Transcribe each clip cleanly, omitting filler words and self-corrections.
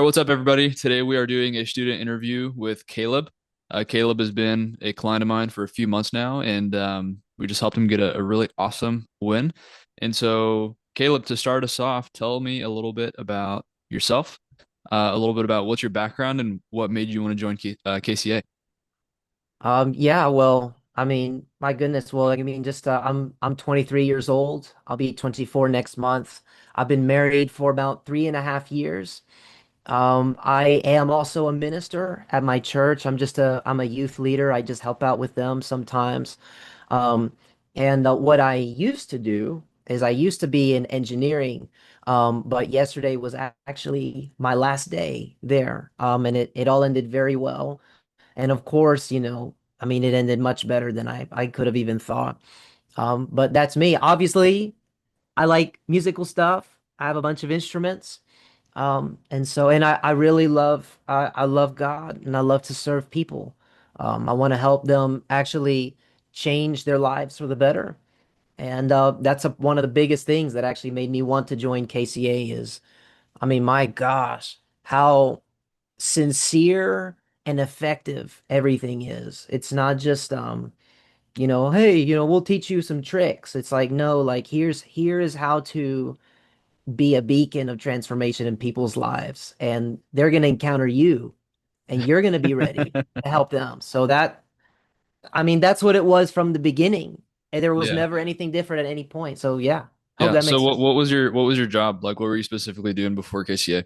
What's up, everybody? Today we are doing a student interview with Caleb. Caleb has been a client of mine for a few months now, and we just helped him get a really awesome win. And so, Caleb, to start us off, tell me a little bit about yourself, a little bit about what's your background and what made you want to join KCA. Yeah, well, my goodness, well, just I'm 23 years old. I'll be 24 next month. I've been married for about 3.5 years. I am also a minister at my church. I'm a youth leader. I just help out with them sometimes. Um, and What I used to do is I used to be in engineering. But yesterday was actually my last day there. And it all ended very well. And of course, it ended much better than I could have even thought. But that's me. Obviously, I like musical stuff. I have a bunch of instruments. And I really I love God and I love to serve people. I want to help them actually change their lives for the better. And that's one of the biggest things that actually made me want to join KCA is, my gosh, how sincere and effective everything is. It's not just hey, we'll teach you some tricks. It's like, no, like here is how to be a beacon of transformation in people's lives. And they're gonna encounter you and you're gonna be ready to help them. That's what it was from the beginning. And there was Yeah. never anything different at any point. So yeah, hope Yeah. that So makes sense. what was your job? Like, what were you specifically doing before KCA?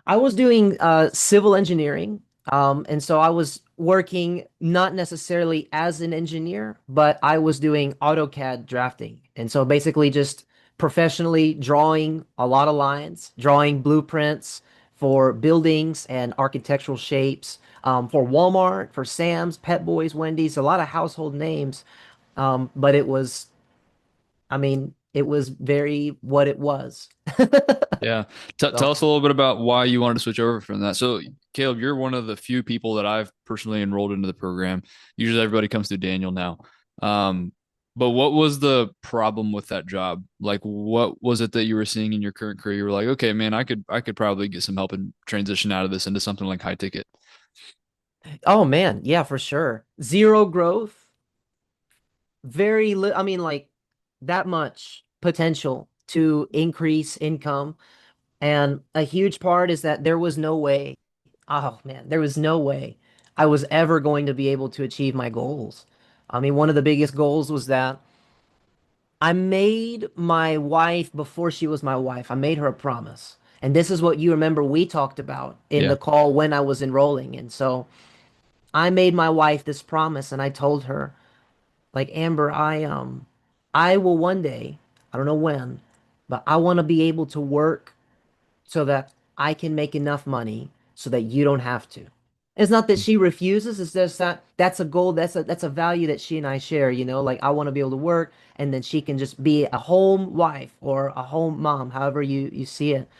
I was doing civil engineering. And so I was working not necessarily as an engineer, but I was doing AutoCAD drafting. And so basically just professionally drawing a lot of lines, drawing blueprints for buildings and architectural shapes, for Walmart, for Sam's, Pet Boys, Wendy's, a lot of household names. But it was very what it was. Yeah. Tell So, us a little bit about why you wanted to switch over from that. So, Caleb, you're one of the few people that I've personally enrolled into the program. Usually everybody comes through Daniel now. Um, but what was the problem with that job? Like, what was it that you were seeing in your current career? You were like, okay, man, I could probably get some help and transition out of this into something like high ticket. oh man, yeah, for sure. Zero growth, very li like that much potential to increase income. And a huge part is that there was no way, oh man, there was no way I was ever going to be able to achieve my goals. One of the biggest goals was that I made my wife before she was my wife. I made her a promise. And this is what you remember we talked about in Yeah. the call when I was enrolling. And so I made my wife this promise and I told her, like, Amber, I will one day, I don't know when, but I want to be able to work so that I can make enough money so that you don't have to. It's not that she refuses, it's just that that's a goal, that's a value that she and I share, like I want to be able to work and then she can just be a home wife or a home mom, however you see it.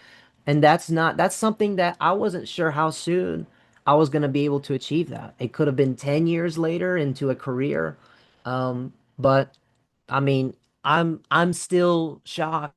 And that's something that I wasn't sure how soon I was going to be able to achieve that. It could have been 10 years later into a career. But I mean, I'm still shocked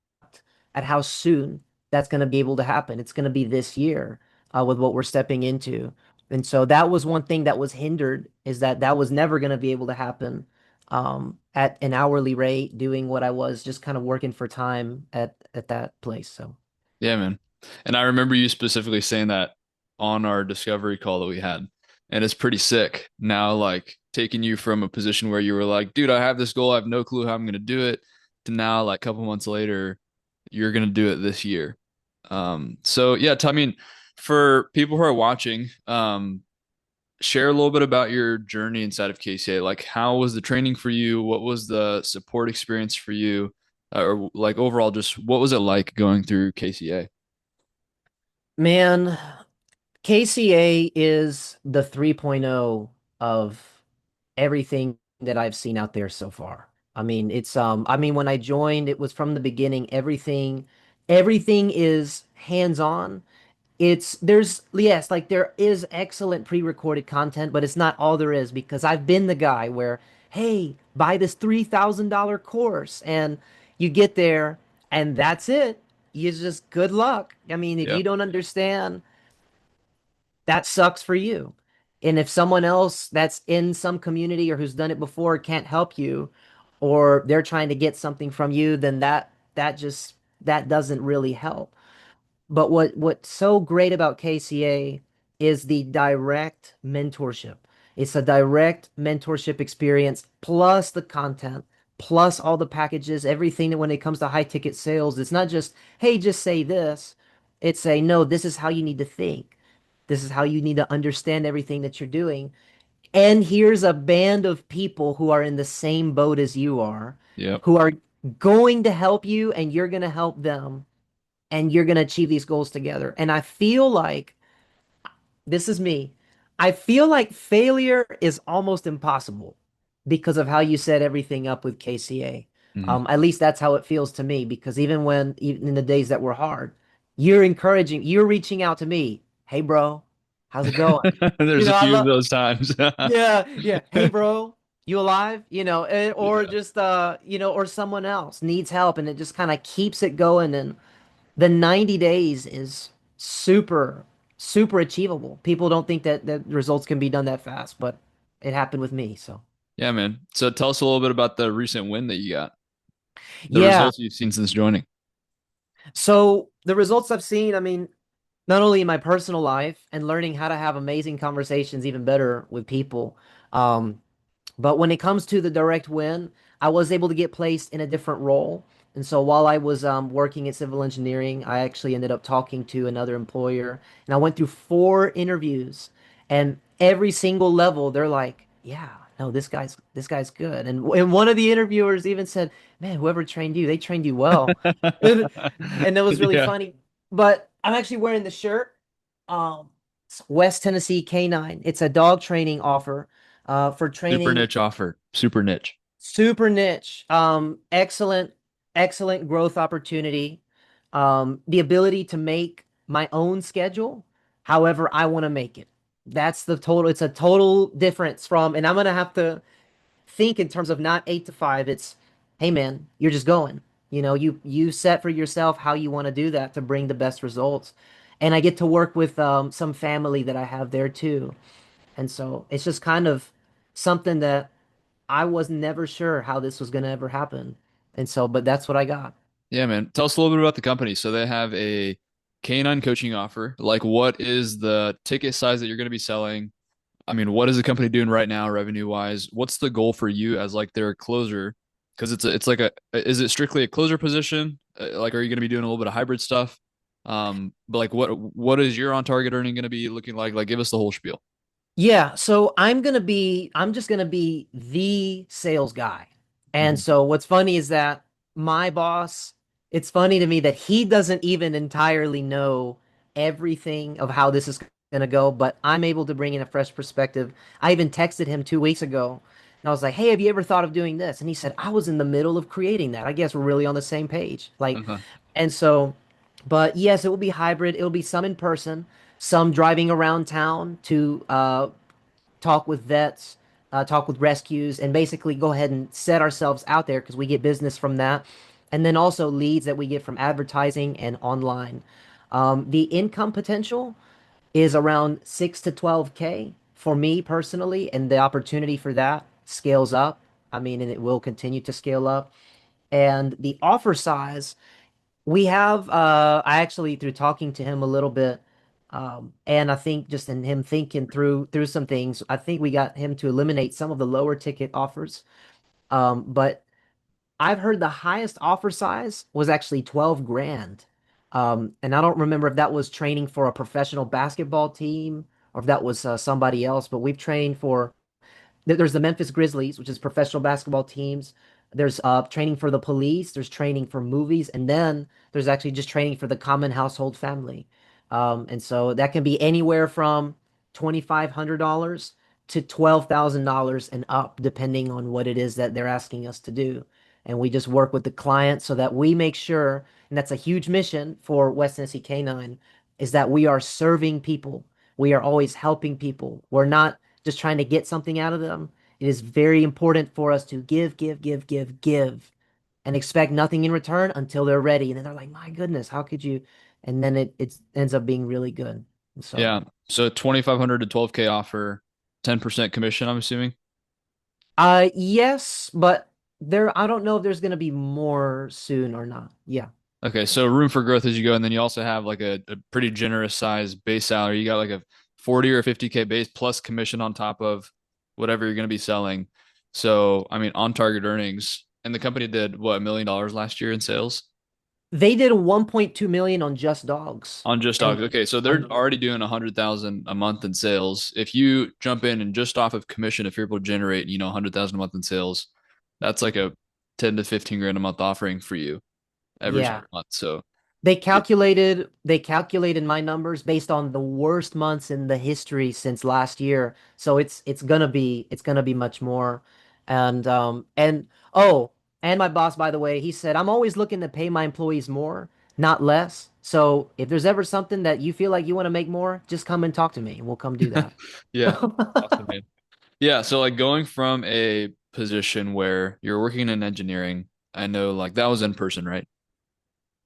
at how soon that's going to be able to happen. It's going to be this year with what we're stepping into. And so that was one thing that was hindered is that was never going to be able to happen at an hourly rate doing what I was just kind of working for time at that place. So Yeah, man. And I remember you specifically saying that on our discovery call that we had. And it's pretty sick. Now, like taking you from a position where you were like, dude, I have this goal, I have no clue how I'm gonna do it, to now, like a couple months later, you're gonna do it this year. So yeah, I mean, for people who are watching, share a little bit about your journey inside of KCA. Like, how was the training for you? What was the support experience for you? Or like overall, just what was it like going through KCA? man, KCA is the 3.0 of everything that I've seen out there so far. When I joined, it was from the beginning, everything is hands-on. Yes, like there is excellent pre-recorded content, but it's not all there is because I've been the guy where, hey, buy this $3,000 course and you get there and that's it. you just good luck. I mean, if Yeah. you don't understand, that sucks for you. And if someone else that's in some community or who's done it before can't help you, or they're trying to get something from you, then that doesn't really help. But what's so great about KCA is the direct mentorship. It's a direct mentorship experience plus the content, plus all the packages, everything that when it comes to high ticket sales, it's not just, hey, just say this. It's a no, this is how you need to think. This is how you need to understand everything that you're doing. And here's a band of people who are in the same boat as you are, Yep. who are going to help you and you're going to help them and you're going to achieve these goals together. And I feel like this is me. I feel like failure is almost impossible because of how you set everything up with KCA. Mhm. At least that's how it feels to me because even in the days that were hard, you're reaching out to me. Hey, bro, how's it going? There's a I few of love, those times. yeah, yeah. Hey, bro, you alive? Or Yeah. just, or someone else needs help and it just kind of keeps it going. And the 90 days is super, super achievable. People don't think that results can be done that fast, but it happened with me. So, Yeah, man. So tell us a little bit about the recent win that you got, the yeah. results you've seen since joining. So the results I've seen, I mean, not only in my personal life and learning how to have amazing conversations even better with people, um, but when it comes to the direct win, I was able to get placed in a different role. And so while I was working at civil engineering, I actually ended up talking to another employer. And I went through 4 interviews. And every single level, they're like, yeah, no, this guy's good. And one of the interviewers even said, man, whoever trained you, they trained you well. And, and that was really Yeah. funny. But I'm actually wearing the shirt. It's West Tennessee Canine. It's a dog training offer for Super training niche offer. Super niche. super niche. Excellent growth opportunity. The ability to make my own schedule, however I want to make it. That's the total. It's a total difference from, and I'm gonna have to think in terms of not 8 to 5. It's, hey man, you're just going. You set for yourself how you want to do that to bring the best results. And I get to work with some family that I have there too. And so it's just kind of something that I was never sure how this was going to ever happen. And so, but that's what I got. Yeah, man. Tell us a little bit about the company. So they have a canine coaching offer. Like, what is the ticket size that you're going to be selling? I mean, what is the company doing right now, revenue wise? What's the goal for you as like their closer? Because it's like is it strictly a closer position? Like, are you going to be doing a little bit of hybrid stuff? But like, what is your on target earning going to be looking like? Like, give us the whole spiel. Yeah, so I'm just gonna be the sales guy. And Mhm. so what's funny is that my boss, it's funny to me that he doesn't even entirely know everything of how this is gonna go, but I'm able to bring in a fresh perspective. I even texted him 2 weeks ago and I was like, hey, have you ever thought of doing this? And he said, I was in the middle of creating that. I guess we're really on the same page. Uh-huh. And so, but yes, it will be hybrid. It'll be some in person, some driving around town to talk with vets, talk with rescues, and basically go ahead and set ourselves out there because we get business from that. And then also leads that we get from advertising and online. The income potential is around 6 to 12K for me personally, and the opportunity for that scales up. I mean, and it will continue to scale up. And the offer size we have I actually through talking to him a little bit and I think just in him thinking through some things, I think we got him to eliminate some of the lower ticket offers. But I've heard the highest offer size was actually 12 grand. And I don't remember if that was training for a professional basketball team or if that was somebody else, but we've trained for there's the Memphis Grizzlies, which is professional basketball teams. There's training for the police. There's training for movies, and then there's actually just training for the common household family. And so that can be anywhere from $2,500 to $12,000 and up, depending on what it is that they're asking us to do. And we just work with the client so that we make sure, and that's a huge mission for West Tennessee Canine, is that we are serving people. We are always helping people. We're not just trying to get something out of them. It is very important for us to give, give, give, give, give, and expect nothing in return until they're ready. And then they're like, my goodness, how could you? And then it ends up being really good. So, Yeah. So 2,500 to 12K offer, 10% commission, I'm assuming. yes, but I don't know if there's going to be more soon or not. Yeah. Okay, so room for growth as you go, and then you also have like a pretty generous size base salary. You got like a 40 or 50K base plus commission on top of whatever you're going to be selling. So, I mean, on target earnings, and the company did what, $1 million last year in sales They did 1.2 million on Just Dogs. on just dogs. And Okay, so they're on already doing 100,000 a month in sales. If you jump in and just off of commission, if you're able to generate, 100,000 a month in sales, that's like a 10 to 15 grand a month offering for you every yeah. single month. So, They calculated my numbers based on the worst months in the history since last year. So it's gonna be much more. And oh, and my boss, by the way, he said, I'm always looking to pay my employees more, not less. So if there's ever something that you feel like you want to make more, just come and talk to me and we'll come do that. yeah, awesome, man. Yeah, so like going from a position where you're working in engineering, I know like that was in person, right?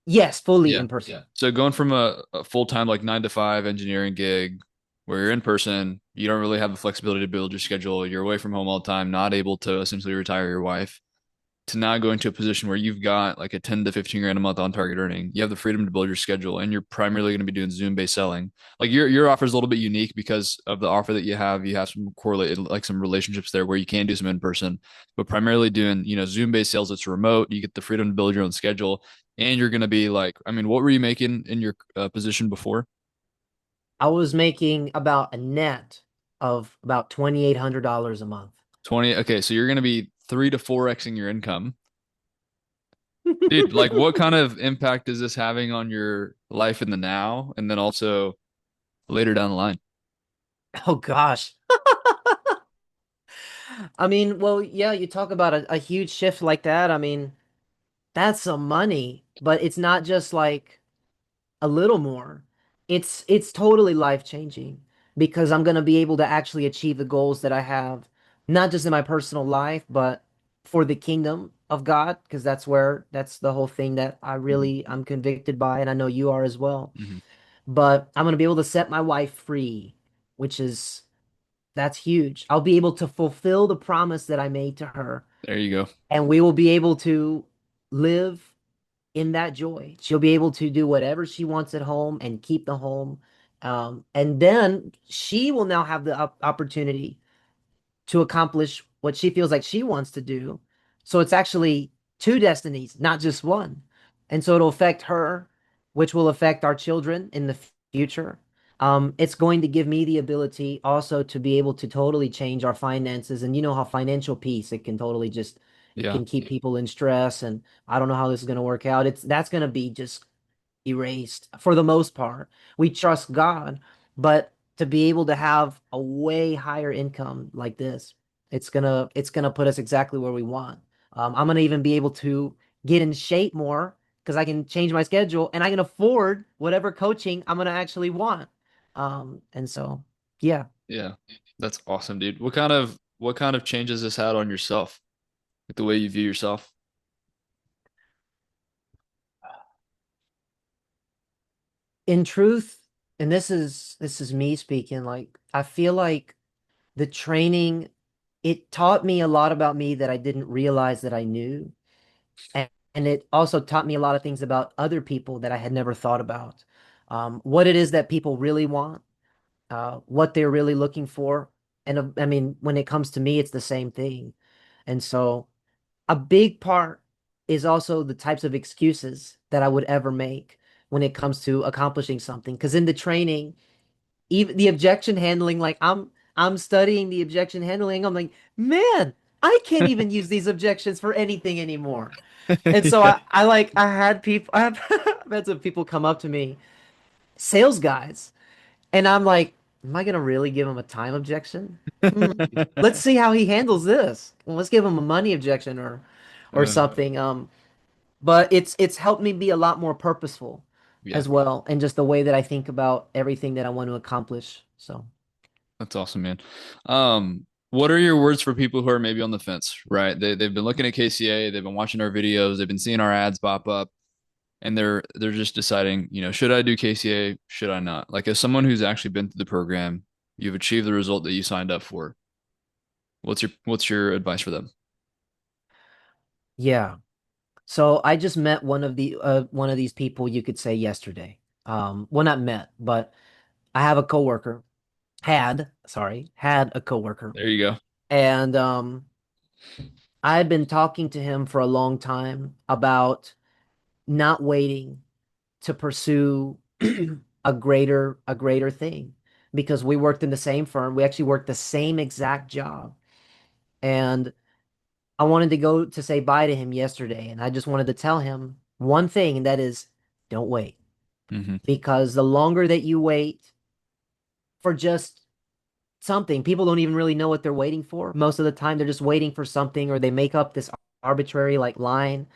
Yes, fully Yeah. in person. Yeah. So going from a full-time like 9 to 5 engineering gig where you're in person, you don't really have the flexibility to build your schedule, you're away from home all the time, not able to essentially retire your wife, to now going to a position where you've got like a 10 to 15 grand a month on target earning. You have the freedom to build your schedule and you're primarily going to be doing Zoom based selling. Like your offer is a little bit unique because of the offer that you have. You have some correlated like some relationships there where you can do some in person, but primarily doing, Zoom based sales. It's remote. You get the freedom to build your own schedule and you're going to be like, I mean, what were you making in your position before? I was making about a net of about $2,800 a month. 20. Okay. So you're going to be 3 to 4xing your income. Dude, like what kind of impact is this having on your life in the now and then also later down the line? Oh gosh. I mean, well, yeah, you talk about a huge shift like that. I mean, that's some money, but it's not just like a little more. It's totally life changing because I'm gonna be able to actually achieve the goals that I have, not just in my personal life, but for the kingdom of God, because that's the whole thing that Mhm. I'm convicted by, and I know you are as well. Mhm. But I'm gonna be able to set my wife free, which is that's huge. I'll be able to fulfill the promise that I made to her, There you go. and we will be able to live in that joy. She'll be able to do whatever she wants at home and keep the home. And then she will now have the opportunity to accomplish what she feels like she wants to do. So it's actually two destinies, not just one. And so it'll affect her, which will affect our children in the future. It's going to give me the ability also to be able to totally change our finances. And you know how financial peace, it Yeah. can keep people in stress. And I don't know how this is going to work out. That's going to be just erased for the most part. We trust God, but to be able to have a way higher income like this, it's gonna put us exactly where we want. I'm gonna even be able to get in shape more because I can change my schedule and I can afford whatever coaching I'm gonna actually want. And so yeah. Yeah. That's awesome, dude. What kind of changes this had on yourself? Like the way you view yourself? In truth, and this is me speaking, like I feel like the training, it taught me a lot about me that I didn't realize that I knew. And it also taught me a lot of things about other people that I had never thought about. What it is that people really want, what they're really looking for. And I mean, when it comes to me, it's the same thing. And so a big part is also the types of excuses that I would ever make when it comes to accomplishing something. Because in the training, even the objection handling, like I'm studying the objection handling. I'm like, man, I can't even use these objections for anything anymore. And so Yeah. I had people I've had some people come up to me, sales guys, and I'm like, am I gonna really give him a time objection? Hmm. Let's see how he handles this. Well, let's give him a money objection or Uh, something. But it's helped me be a lot more purposeful yeah. as well, and just the way that I think about everything that I want to accomplish. So That's awesome, man. Um, What are your words for people who are maybe on the fence, right? They've been looking at KCA, they've been watching our videos, they've been seeing our ads pop up, and they're just deciding, should I do KCA? Should I not? Like as someone who's actually been through the program, you've achieved the result that you signed up for. What's your advice for them? Yeah. So I just met one of these people you could say yesterday. Well, not met, but I have a coworker, had a coworker, There you go. and I've been talking to him for a long time about not waiting to pursue a greater thing because we worked in the same firm. We actually worked the same exact job. And I wanted to go to say bye to him yesterday, and I just wanted to tell him one thing, and that is don't wait. Hmm. Because the longer that you wait for just something, people don't even really know what they're waiting for. Most of the time, they're just waiting for something, or they make up this arbitrary like line,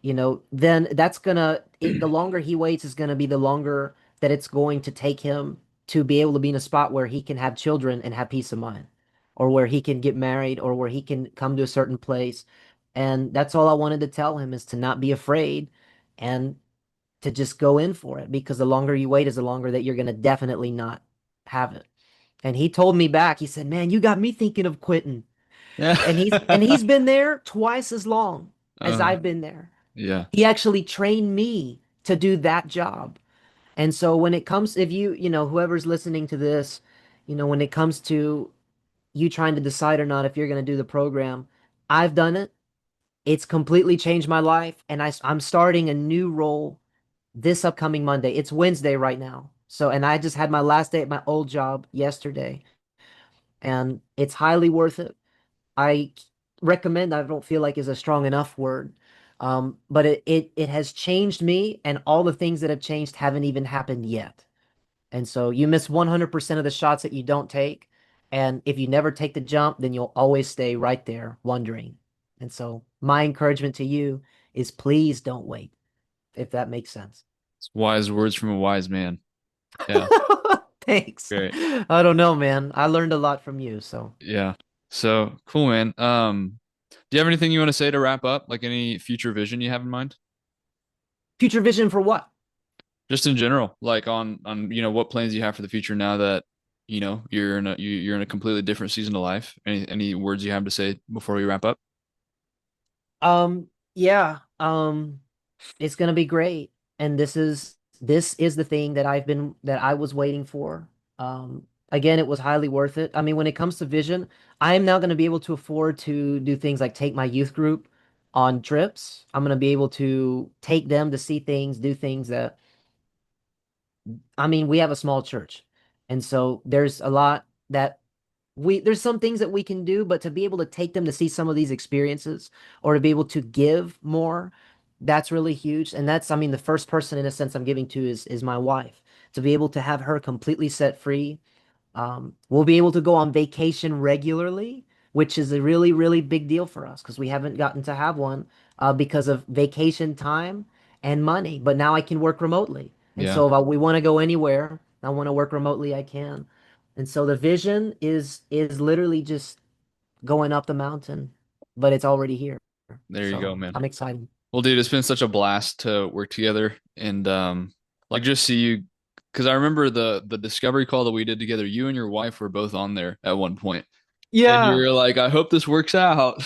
then the longer he waits is gonna be the longer that it's going to take him to be able to be in a spot where he can have children and have peace of mind, or where he can get married, or where he can come to a certain place. And that's all I wanted to tell him is to not be afraid and to just go in for it because the longer you wait is the longer that you're gonna definitely not have it. And he told me back, he said, "Man, you got me thinking of quitting." Yeah. And he's been there twice as long as Uh, I've been there. yeah. He actually trained me to do that job. And so when it comes, if whoever's listening to this, when it comes to you trying to decide or not if you're going to do the program, I've done it. It's completely changed my life. And I'm starting a new role this upcoming Monday. It's Wednesday right now. So, and I just had my last day at my old job yesterday, and it's highly worth it. I recommend, I don't feel like is a strong enough word. But it has changed me, and all the things that have changed haven't even happened yet. And so you miss 100% of the shots that you don't take. And if you never take the jump, then you'll always stay right there wondering. And so my encouragement to you is please don't wait, if that makes sense. It's wise words from a wise man. Yeah. Thanks. Great. I don't know, man. I learned a lot from you. So Yeah. So cool, man. Do you have anything you want to say to wrap up? Like any future vision you have in mind? future vision for what? Just in general, like on what plans you have for the future now that you're in a completely different season of life. Any words you have to say before we wrap up? Yeah. It's gonna be great. And this is the thing that I was waiting for. Again, it was highly worth it. I mean, when it comes to vision, I am now gonna be able to afford to do things like take my youth group on trips. I'm gonna be able to take them to see things, do things that I mean, we have a small church. And so there's a lot that there's some things that we can do, but to be able to take them to see some of these experiences or to be able to give more, that's really huge. And I mean, the first person in a sense I'm giving to is my wife. To be able to have her completely set free, we'll be able to go on vacation regularly, which is a really, really big deal for us because we haven't gotten to have one because of vacation time and money. But now I can work remotely. And Yeah, so if we want to go anywhere, I want to work remotely, I can. And so the vision is literally just going up the mountain, but it's already here. there you go, So man. I'm excited. Well, dude, it's been such a blast to work together and like just see you because I remember the discovery call that we did together. You and your wife were both on there at one point, and you Yeah. were like, "I hope this works out."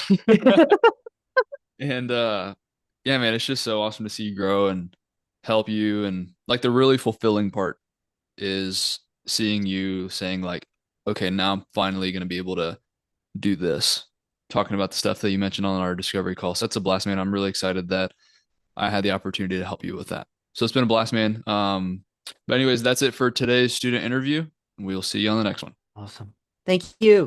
And yeah, man, it's just so awesome to see you grow and help you. And like the really fulfilling part is seeing you saying like, okay, now I'm finally gonna be able to do this. Talking about the stuff that you mentioned on our discovery call. So that's a blast, man. I'm really excited that I had the opportunity to help you with that. So it's been a blast, man. But anyways, that's it for today's student interview. We'll see you on the next one. Awesome. Thank you.